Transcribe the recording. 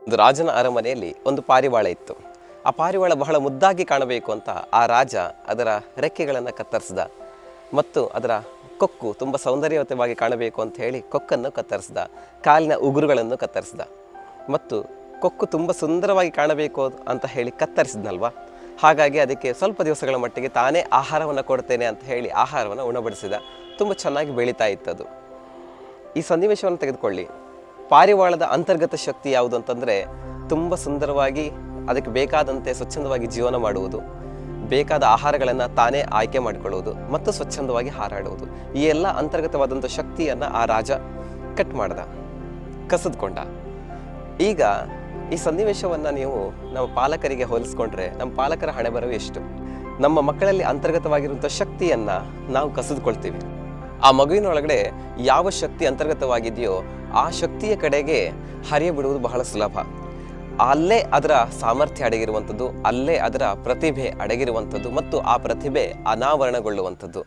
ಒಂದು ರಾಜನ ಅರಮನೆಯಲ್ಲಿ ಒಂದು ಪಾರಿವಾಳ ಇತ್ತು. ಆ ಪಾರಿವಾಳ ಬಹಳ ಮುದ್ದಾಗಿ ಕಾಣಬೇಕು ಅಂತ ಆ ರಾಜ ಅದರ ರೆಕ್ಕೆಗಳನ್ನು ಕತ್ತರಿಸಿದ ಮತ್ತು ಅದರ ಕೊಕ್ಕು ತುಂಬ ಸೌಂದರ್ಯಯುತವಾಗಿ ಕಾಣಬೇಕು ಅಂತ ಹೇಳಿ ಕೊಕ್ಕನ್ನು ಕತ್ತರಿಸಿದ, ಕಾಲಿನ ಉಗುರುಗಳನ್ನು ಕತ್ತರಿಸಿದ ಮತ್ತು ಕೊಕ್ಕು ತುಂಬ ಸುಂದರವಾಗಿ ಕಾಣಬೇಕು ಅಂತ ಹೇಳಿ ಕತ್ತರಿಸಿದ್ನಲ್ವ. ಹಾಗಾಗಿ ಅದಕ್ಕೆ ಸ್ವಲ್ಪ ದಿವಸಗಳ ಮಟ್ಟಿಗೆ ತಾನೇ ಆಹಾರವನ್ನು ಕೊಡ್ತೇನೆ ಅಂತ ಹೇಳಿ ಆಹಾರವನ್ನು ಉಣಬಡಿಸಿದ. ತುಂಬ ಚೆನ್ನಾಗಿ ಬೆಳೀತಾ ಇತ್ತದು. ಈ ಸನ್ನಿವೇಶವನ್ನು ತೆಗೆದುಕೊಳ್ಳಿ. ಪಾರಿವಾಳದ ಅಂತರ್ಗತ ಶಕ್ತಿ ಯಾವುದು ಅಂತಂದರೆ ತುಂಬ ಸುಂದರವಾಗಿ ಅದಕ್ಕೆ ಬೇಕಾದಂತೆ ಸ್ವಚ್ಛಂದವಾಗಿ ಜೀವನ ಮಾಡುವುದು, ಬೇಕಾದ ಆಹಾರಗಳನ್ನು ತಾನೇ ಆಯ್ಕೆ ಮಾಡಿಕೊಳ್ಳುವುದು ಮತ್ತು ಸ್ವಚ್ಛಂದವಾಗಿ ಹಾರಾಡುವುದು. ಈ ಎಲ್ಲ ಅಂತರ್ಗತವಾದಂಥ ಶಕ್ತಿಯನ್ನು ಆ ರಾಜ ಕಟ್ ಮಾಡ್ದ, ಕಸಿದುಕೊಂಡ. ಈಗ ಈ ಸನ್ನಿವೇಶವನ್ನು ನೀವು ನಮ್ಮ ಪಾಲಕರಿಗೆ ಹೋಲಿಸ್ಕೊಂಡ್ರೆ ನಮ್ಮ ಪಾಲಕರ ಹಣೆಬರವು ಎಷ್ಟು? ನಮ್ಮ ಮಕ್ಕಳಲ್ಲಿ ಅಂತರ್ಗತವಾಗಿರುವಂಥ ಶಕ್ತಿಯನ್ನು ನಾವು ಕಸಿದುಕೊಳ್ತೀವಿ. ಆ ಮಗುವಿನೊಳಗಡೆ ಯಾವ ಶಕ್ತಿ ಅಂತರ್ಗತವಾಗಿದೆಯೋ ಆ ಶಕ್ತಿಯ ಕಡೆಗೆ ಹರಿಯ ಬಿಡುವುದು ಬಹಳ ಸುಲಭ. ಅಲ್ಲೇ ಅದರ ಸಾಮರ್ಥ್ಯ ಅಡಗಿರುವಂಥದ್ದು, ಅಲ್ಲೇ ಅದರ ಪ್ರತಿಭೆ ಅಡಗಿರುವಂಥದ್ದು ಮತ್ತು ಆ ಪ್ರತಿಭೆ ಅನಾವರಣಗೊಳ್ಳುವಂಥದ್ದು.